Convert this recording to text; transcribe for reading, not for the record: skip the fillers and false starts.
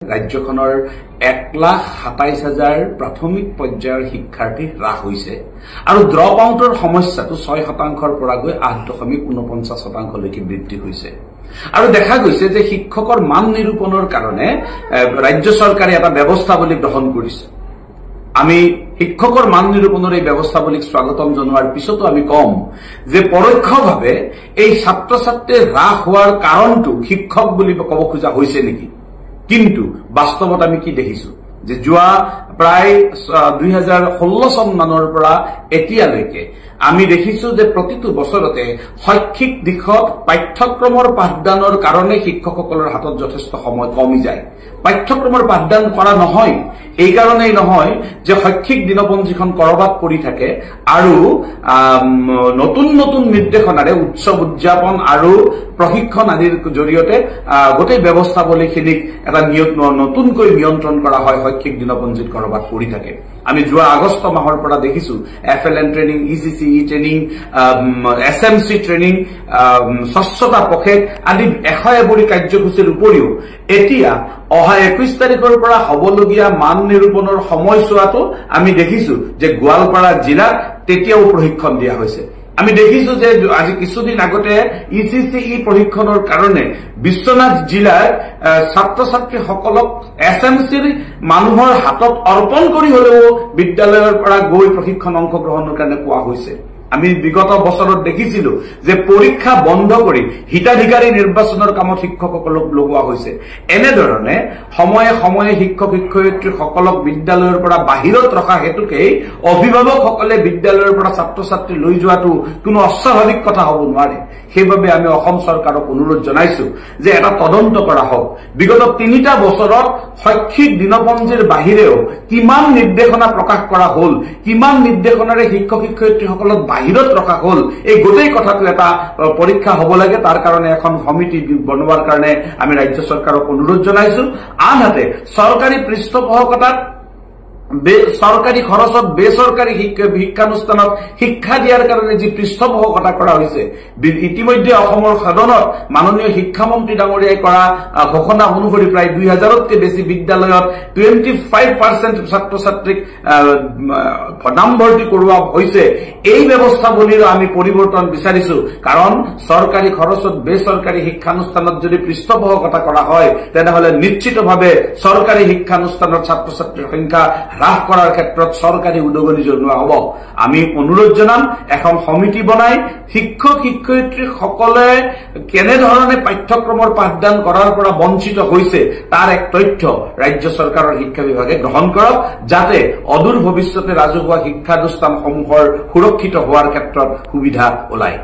ৰাজ্যখনৰ 1,27,000 প্ৰাথমিক পৰ্যায়ৰ শিক্ষাৰ্থী হ্ৰাস হৈছে আৰু ড্ৰপ আউটৰ সমস্যাটো 6% পৰা গৈ 8.49% লৈকে বৃদ্ধি হৈছে আৰু দেখা গৈছে যে শিক্ষকৰ মান নিৰূপণৰ কাৰণে ৰাজ্য চৰকাৰে এটা ব্যৱস্থাৱলী গ্ৰহণ কৰিছে। আমি শিক্ষকৰ মান নিৰূপণৰ এই ব্যৱস্থাৱলীক স্বাগতম জনোৱাৰ পিছতো আমি কম যে পৰোক্ষভাৱে এই ছাত্ৰ ছাত্ৰীৰ হ্ৰাস হোৱাৰ কাৰণটো শিক্ষক বুলি ক'ব খোজা হৈছে নেকি। কিন্তু বাস্তৱত আমি কি দেখিছো যে যোৱা প্ৰায় 2016 চন মানৰ পৰা এতিয়ালৈকে আমি দেখিছো যে প্ৰতিটো বছৰতে শৈক্ষিক দিশত পাঠ্যক্ৰমৰ পাঠদানৰ কাৰণে শিক্ষকসকলৰ হাতত যথেষ্ট সময় কমি যায়। পাঠ্যক্ৰমৰ পাঠদান কৰা নহয় এই কাৰণেই নহয় যে শৈক্ষিক দিনপঞ্জীখন কৰবাত পৰি থাকে আৰু নতুন নতুন নিৰ্দেশনাৰে উৎসৱ উদযাপন আৰু প্ৰশিক্ষণ আদিৰ জৰিয়তে গোটেই ব্যৱস্থাৱলীখিনিক এটা নতুনকৈ নিয়ন্ত্ৰণ কৰা হয়। শৈক্ষিক দিনপঞ্জীত কৰবাত পৰি থাকে। আমি যোৱা আগষ্ট মাহৰ পৰা দেখিছো FLN training, ECCE training, SMC training, স্বচ্ছতা পখেক আদি 100 কাৰ্যসূচীৰ উপৰিও এতিয়া অহা 21 তাৰিখৰ পৰা হবলগীয়া মান নিৰূপণৰ সময়ছোৱাতো আমি দেখিছো যে গোৱালপাৰা জিলাত তেতিয়াও প্ৰশিক্ষণ দিয়া হৈছে। আমি দেখিছো যে আজি কিছুদিন আগতে ECCE প্ৰশিক্ষণৰ কাৰণে বিশ্বনাথ জিলাৰ ছাত্ৰ ছাত্ৰীসকলক SMCৰ মানুহৰ হাতত অৰ্পণ কৰি হলেও বিদ্যালয়ৰ পৰা গৈ প্ৰশিক্ষণ অংশগ্ৰহণৰ কাৰণে কোৱা হৈছে। আমি বিগত বছৰত দেখিছিলো যে পৰীক্ষা বন্ধ কৰি হিতাধিকাৰী নিৰ্বাচনৰ কামত শিক্ষকসকলক লগোৱা হৈছে। এনেধৰণে সময়ে সময়ে শিক্ষক শিক্ষয়িত্ৰীসকলক বিদ্যালয়ৰ পৰা বাহিৰত ৰখা হেতুকেই অভিভাৱকসকলে বিদ্যালয়ৰ পৰা ছাত্ৰ ছাত্ৰী লৈ যোৱাটো কোনো অস্বাভাৱিক কথা হ'ব নোৱাৰে। সেইবাবে আমি অসম চৰকাৰক অনুৰোধ জনাইছো যে এটা তদন্ত কৰা হওক। বিগত 3টা বছৰত শৈক্ষিক দিনপঞ্জীৰ বাহিৰেও কিমান নিৰ্দেশনা প্ৰকাশ কৰা হল, কিমান নিৰ্দেশনাৰে শিক্ষক শিক্ষয়িত্ৰীসকলক বাহিৰত ৰখা হল, এই গোটেই কথাটো এটা পৰীক্ষা হ'ব লাগে। তাৰ কাৰণে এখন সমিতি বনোৱাৰ কাৰণে আমি ৰাজ্য চৰকাৰক অনুৰোধ জনাইছো। আনহাতে চৰকাৰী পৃষ্ঠপোষকতাত চৰকাৰী খৰচত বেচৰকাৰী শিক্ষানুষ্ঠানত শিক্ষা দিয়াৰ কাৰণে যি পৃষ্ঠপোষকতা কৰা হৈছে, ইতিমধ্যে অসমৰ সদনত মাননীয় শিক্ষামন্ত্ৰী ডাঙৰীয়াই কৰা ঘোষণা অনুসৰি প্ৰায় 2000তকৈ বেছি বিদ্যালয়ত 25% ছাত্ৰ ছাত্ৰীক নামভৰ্তি কৰোৱা হৈছে। এই ব্যৱস্থাৱলীৰ আমি পৰিৱৰ্তন বিচাৰিছো, কাৰণ চৰকাৰী খৰচত বেচৰকাৰী শিক্ষানুষ্ঠানত যদি পৃষ্ঠপোষকতা কৰা হয় তেনেহলে নিশ্চিতভাৱে চৰকাৰী শিক্ষানুষ্ঠানৰ ছাত্ৰ ছাত্ৰীৰ সংখ্যা হ্ৰাস কৰাৰ ক্ষেত্ৰত চৰকাৰী উদগনি জনোৱা হ'ব। আমি অনুৰোধ জনাম এখন সমিতি বনাই শিক্ষক শিক্ষয়িত্ৰীসকলে কেনেধৰণে পাঠ্যক্ৰমৰ পাঠদান কৰাৰ পৰা বঞ্চিত হৈছে তাৰ এক তথ্য ৰাজ্য চৰকাৰৰ শিক্ষা বিভাগে গ্ৰহণ কৰক, যাতে অদূৰ ভৱিষ্যতে ৰাজহুৱা শিক্ষানুষ্ঠানসমূহৰ সুৰক্ষিত হোৱাৰ ক্ষেত্ৰত সুবিধা ওলায়।